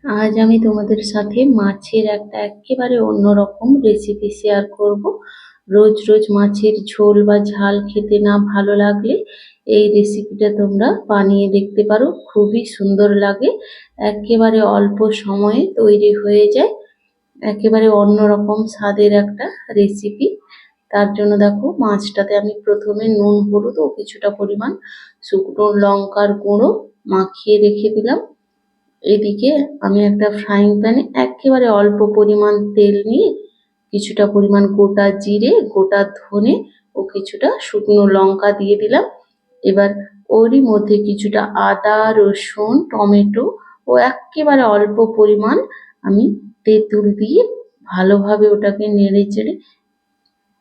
আজ আমি তোমাদের সাথে মাছের একটা একেবারে অন্যরকম রেসিপি শেয়ার করব। রোজ রোজ মাছের ঝোল বা ঝাল খেতে না ভালো লাগলে এই রেসিপিটা তোমরা বানিয়ে দেখতে পারো। খুবই সুন্দর লাগে, একেবারে অল্প সময়ে তৈরি হয়ে যায়, একেবারে অন্যরকম স্বাদের একটা রেসিপি। তার জন্য দেখো, মাছটাতে আমি প্রথমে নুন হলুদ ও কিছুটা পরিমাণ শুকনো লঙ্কার গুঁড়ো মাখিয়ে রেখে দিলাম। এদিকে আমি একটা ফ্রাইং প্যানে একেবারে অল্প পরিমাণ তেল নিয়ে কিছুটা পরিমাণ গোটা জিরে, গোটা ধনে ও কিছুটা শুকনো লঙ্কা দিয়ে দিলাম। এবার ওরই মধ্যে কিছুটা আদা, রসুন, টমেটো ও একেবারে অল্প পরিমাণ আমি তেঁতুল দিয়ে ভালোভাবে ওটাকে নেড়ে চেড়ে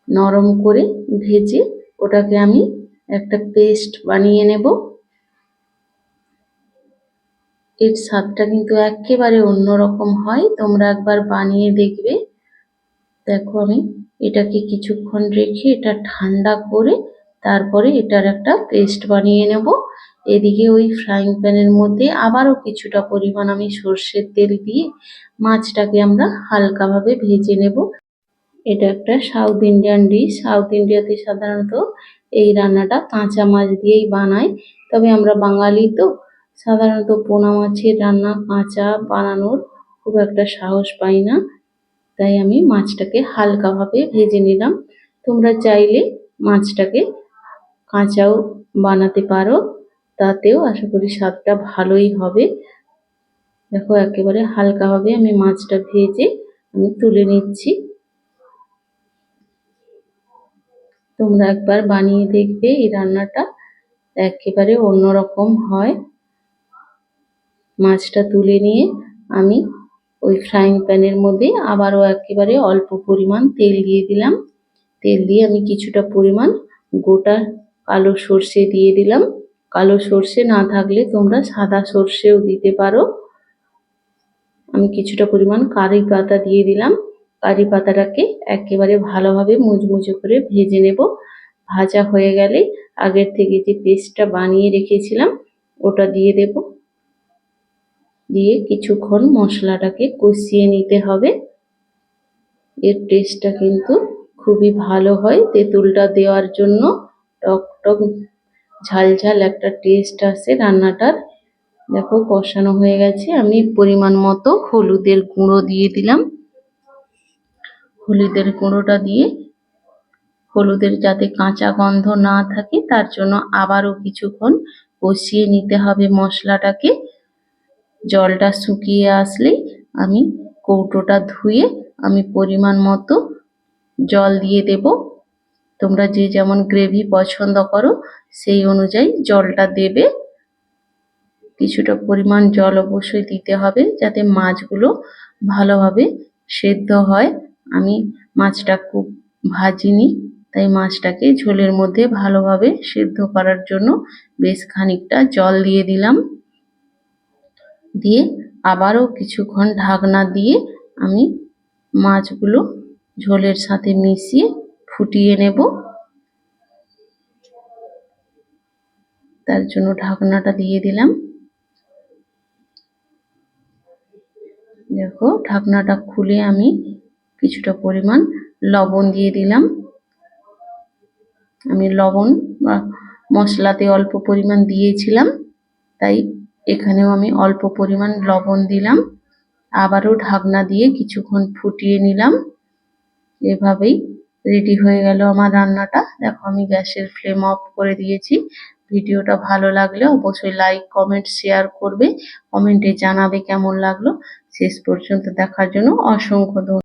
নরম করে ভেজে ওটাকে আমি একটা পেস্ট বানিয়ে নেব। এর স্বাদটা কিন্তু একেবারে অন্যরকম হয়, তোমরা একবার বানিয়ে দেখবে। দেখো, আমি এটাকে কিছুক্ষণ রেখে এটা ঠান্ডা করে তারপরে এটার একটা পেস্ট বানিয়ে নেব। এদিকে ওই ফ্রাইং প্যানের মধ্যে আবারও কিছুটা পরিমাণ আমি সর্ষের তেল দিয়ে মাছটাকে আমরা হালকাভাবে ভেজে নেব। এটা একটা সাউথ ইন্ডিয়ান ডিশ। সাউথ ইন্ডিয়াতে সাধারণত এই রান্নাটা কাঁচা মাছ দিয়েই বানায়, তবে আমরা বাঙালি তো সাধারণত পোনা মাছের রান্না কাঁচা বানানোর খুব একটা সাহস পাই না, তাই আমি মাছটাকে হালকাভাবে ভেজে নিলাম। তোমরা চাইলে মাছটাকে কাঁচাও বানাতে পারো, তাতেও আশা করি স্বাদটা ভালোই হবে। দেখো, একেবারে হালকাভাবে আমি মাছটা ভেজে আমি তুলে নিচ্ছি। তোমরা একবার বানিয়ে দেখবে, এই রান্নাটা একেবারে অন্যরকম হয়। মাছটা তুলে নিয়ে আমি ওই ফ্রাইং প্যানের মধ্যে আবারও একেবারে অল্প পরিমাণ তেল দিয়ে দিলাম। তেল দিয়ে আমি কিছুটা পরিমাণ গোটা কালো সর্ষে দিয়ে দিলাম। কালো সর্ষে না থাকলে তোমরা সাদা সর্ষেও দিতে পারো। আমি কিছুটা পরিমাণ কারি পাতা দিয়ে দিলাম। কারি পাতাটাকে একেবারে ভালোভাবে মুচমুচে করে ভেজে নেব। ভাজা হয়ে গেলে আগের থেকে যে পেস্টটা বানিয়ে রেখেছিলাম ওটা দিয়ে দেব। দিয়ে কিছুক্ষণ মশলাটাকে কষিয়ে নিতে হবে। এর টেস্টটা কিন্তু খুবই ভালো হয় তেঁতুলটা দেওয়ার জন্য। টক টক ঝাল ঝাল একটা টেস্ট আসে রান্নাটার। দেখো, কষানো হয়ে গেছে। আমি পরিমাণ মতো হলুদের গুঁড়ো দিয়ে দিলাম। হলুদের গুঁড়োটা দিয়ে হলুদের যাতে কাঁচা গন্ধ না থাকে তার জন্য আবারও কিছুক্ষণ কষিয়ে নিতে হবে মশলাটাকে। জলটা শুকিয়ে আসলেই আমি কৌটোটা ধুয়ে আমি পরিমাণ মতো জল দিয়ে দেব। তোমরা যে যেমন গ্রেভি পছন্দ করো সেই অনুযায়ী জলটা দেবে। কিছুটা পরিমাণ জল অবশ্যই দিতে হবে যাতে মাছগুলো ভালোভাবে সেদ্ধ হয়। আমি মাছটা খুব ভাজিনি, তাই মাছটাকে ঝোলের মধ্যে ভালোভাবে সেদ্ধ করার জন্য বেশ খানিকটা জল দিয়ে দিলাম। দিয়ে আবারও কিছুক্ষণ ঢাকনা দিয়ে আমি মাছগুলো ঝোলের সাথে মিশিয়ে ফুটিয়ে নেব। তার জন্য ঢাকনাটা দিয়ে দিলাম। দেখো, ঢাকনাটা খুলে আমি কিছুটা পরিমাণ লবণ দিয়ে দিলাম। আমি লবণ মশলাতে অল্প পরিমাণ দিয়েছিলাম, তাই এখানেও আমি অল্প পরিমাণ লবণ দিলাম। আবারও ঢাকনা দিয়ে কিছুক্ষণ ফুটিয়ে নিলাম। এভাবেই রেডি হয়ে গেল আমার রান্নাটা। দেখো, আমি গ্যাসের ফ্লেম অফ করে দিয়েছি। ভিডিওটা ভালো লাগলে অবশ্যই লাইক, কমেন্ট, শেয়ার করবে। কমেন্টে জানাবে কেমন লাগলো। শেষ পর্যন্ত দেখার জন্য অসংখ্য ধন্যবাদ।